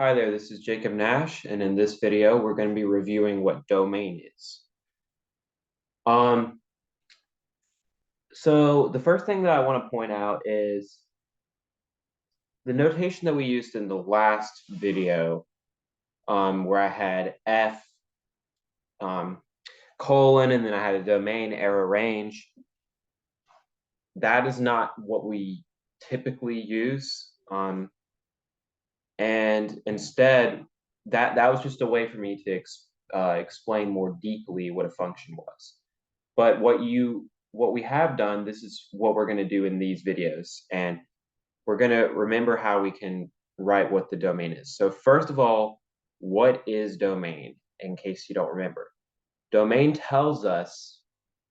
Hi there, this is Jacob Nash, and in this video, we're going to be reviewing what domain is. Um, so the first thing that I want to point out is the notation that we used in the last video, where I had F, colon, and then I had a domain arrow range. That is not what we typically use. And instead, that was just a way for me to explain more deeply what a function was. But what we have done, this is what we're going to do in these videos, and we're going to remember how we can write what the domain is. So first of all, what is domain? In case you don't remember, domain tells us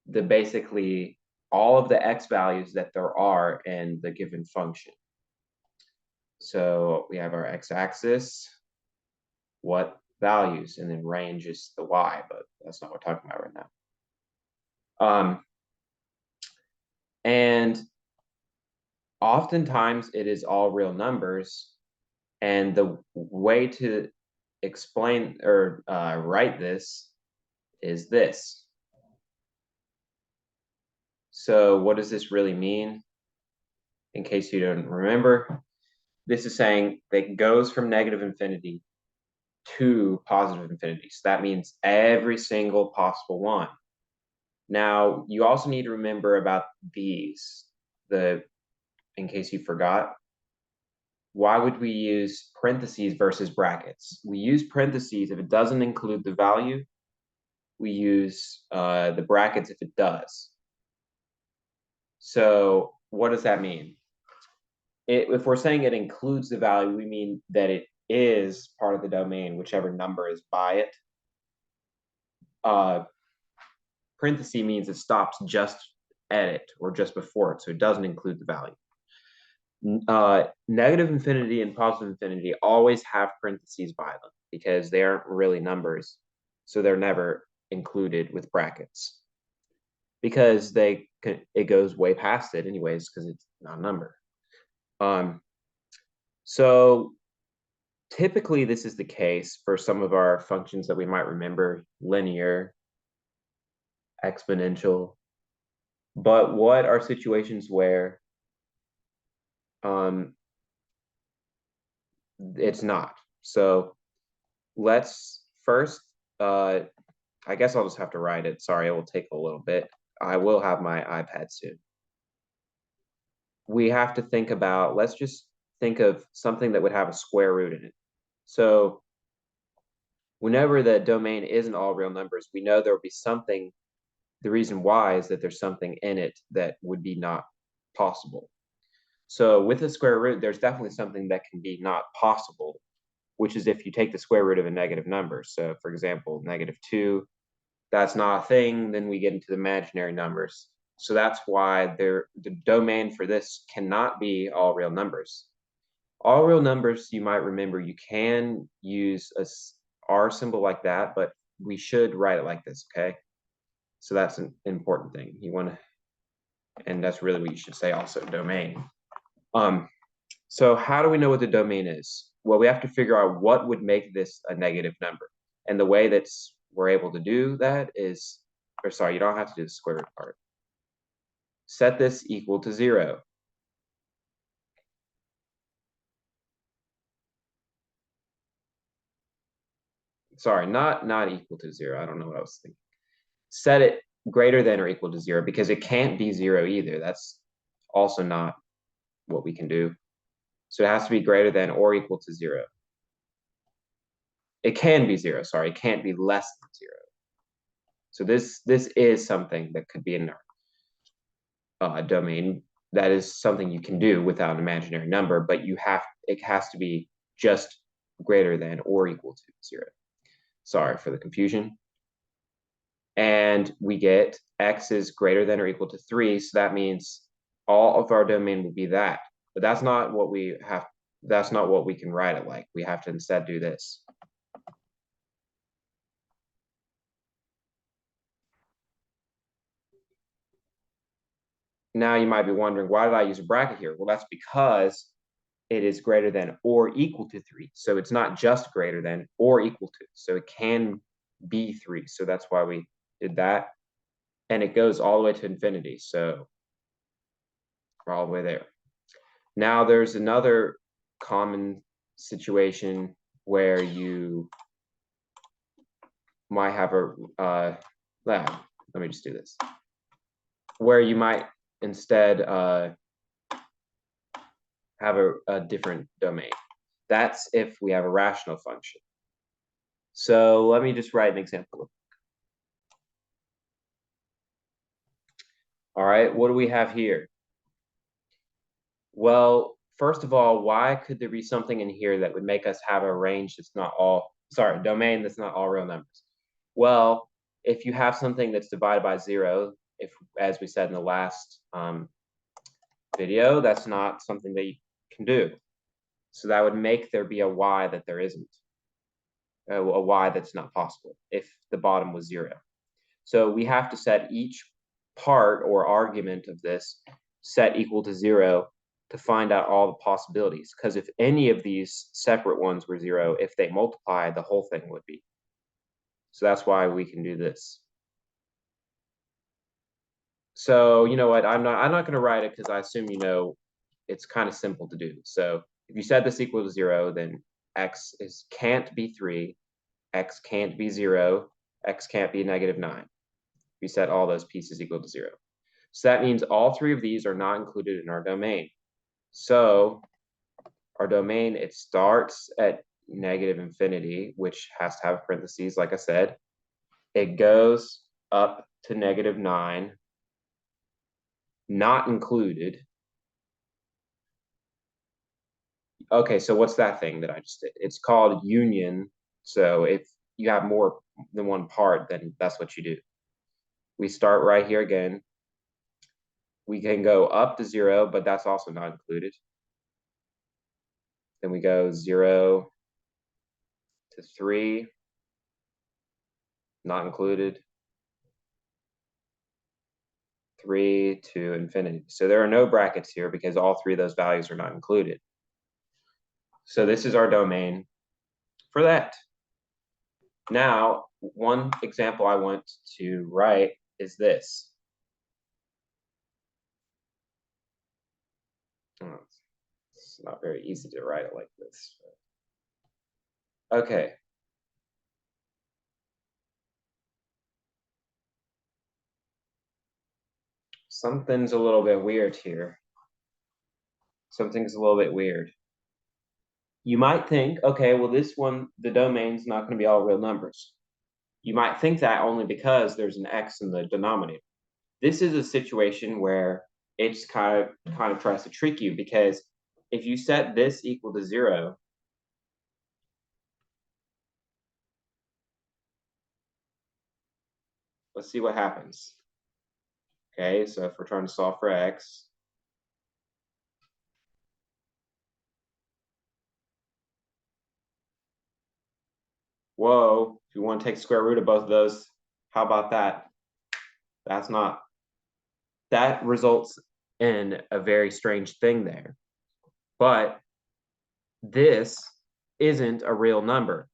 the basically all of the x values that there are in the given function. So we have our x-axis, what values, and then range is the y, but that's not what we're talking about right now. And oftentimes it is all real numbers, and the way to explain or write this is this. So what does this really mean? In case you don't remember, this is saying that it goes from negative infinity to positive infinity. So that means every single possible one. Now, you also need to remember about these, in case you forgot. Why would we use parentheses versus brackets? We use parentheses if it doesn't include the value. We use the brackets if it does. So what does that mean? If we're saying it includes the value, we mean that it is part of the domain, whichever number is by it. Parenthesis means it stops just at it or just before it, so it doesn't include the value. Negative infinity and positive infinity always have parentheses by them because they aren't really numbers, so they're never included with brackets because it goes way past it anyways because it's not a number. So typically this is the case for some of our functions that we might remember: linear, exponential. But what are situations where it's not? So let's first, I guess I'll just have to write it. Sorry, it will take a little bit. I will have my iPad soon. We have to think about, let's just think of something that would have a square root in it. So whenever the domain isn't all real numbers, we know there will be something. The reason why is that there's something in it that would be not possible. So with a square root, there's definitely something that can be not possible, which is if you take the square root of a negative number. So for example, -2, that's not a thing. Then we get into the imaginary numbers. So that's why the domain for this cannot be all real numbers. All real numbers, you might remember, you can use a R symbol like that, but we should write it like this, okay? So that's an important thing. You want to, and that's really what you should say also, domain. So how do we know what the domain is? Well, we have to figure out what would make this a negative number. And the way that we're able to do that is, or sorry, you don't have to do the square root part. Set this equal to 0. Sorry, not equal to 0. I don't know what I was thinking. Set it greater than or equal to 0 because it can't be 0 either. That's also not what we can do. So it has to be greater than or equal to 0. It can be 0, sorry, it can't be less than 0. So this is something that could be in our domain. That is something you can do without an imaginary number, but it has to be just greater than or equal to 0. Sorry for the confusion. And we get x is greater than or equal to 3, so that means all of our domain would be that. But that's not what we have. That's not what we can write it like. We have to instead do this. Now you might be wondering, why did I use a bracket here? Well, that's because it is greater than or equal to 3. So it's not just greater than or equal to. So it can be 3. So that's why we did that. And it goes all the way to infinity. So we're all the way there. Now there's another common situation where you might have let me just do this, where you might instead have a different domain. That's if we have a rational function. So let me just write an example. All right, what do we have here? Well, first of all, why could there be something in here that would make us have a range that's not all, sorry, domain that's not all real numbers? Well, if you have something that's divided by 0, if, as we said in the last video, that's not something that you can do. So that would make there be a y that there isn't, a y that's not possible if the bottom was 0. So we have to set each part or argument of this set equal to 0 to find out all the possibilities. Because if any of these separate ones were 0, if they multiply, the whole thing would be. So that's why we can do this. So you know what? I'm not going to write it because I assume you know it's kind of simple to do. So if you set this equal to 0, then x can't be 3, x can't be 0, x can't be -9. We set all those pieces equal to 0. So that means all 3 of these are not included in our domain. So our domain, it starts at -infinity, which has to have parentheses, like I said. It goes up to -9, not included. Okay, so what's that thing that I just did? It's called union. So if you have more than one part, then that's what you do. We start right here again. We can go up to 0, but that's also not included. Then we go 0 to 3, not included. 3 to infinity. So there are no brackets here because all 3 of those values are not included. So this is our domain for that. Now, one example I want to write is this. Oh, it's not very easy to write it like this. Okay. Something's a little bit weird here. Something's a little bit weird. You might think, okay, well, this one, the domain's not going to be all real numbers. You might think that only because there's an x in the denominator. This is a situation where it's kind of tries to trick you, because if you set this equal to 0, let's see what happens. Okay, so if we're trying to solve for x, whoa, if you want to take square root of both of those, how about that? That results in a very strange thing there. But this isn't a real number.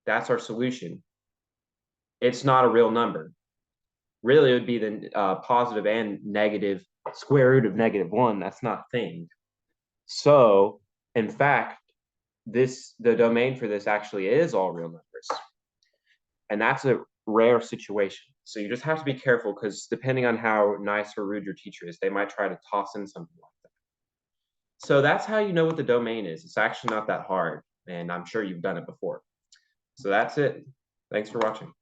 That's our solution. It's not a real number. Really, it would be the positive and negative square root of -1. That's not a thing. So, in fact, the domain for this actually is all real numbers. And that's a rare situation. So you just have to be careful, because depending on how nice or rude your teacher is, they might try to toss in something like that. So that's how you know what the domain is. It's actually not that hard, and I'm sure you've done it before. So that's it. Thanks for watching.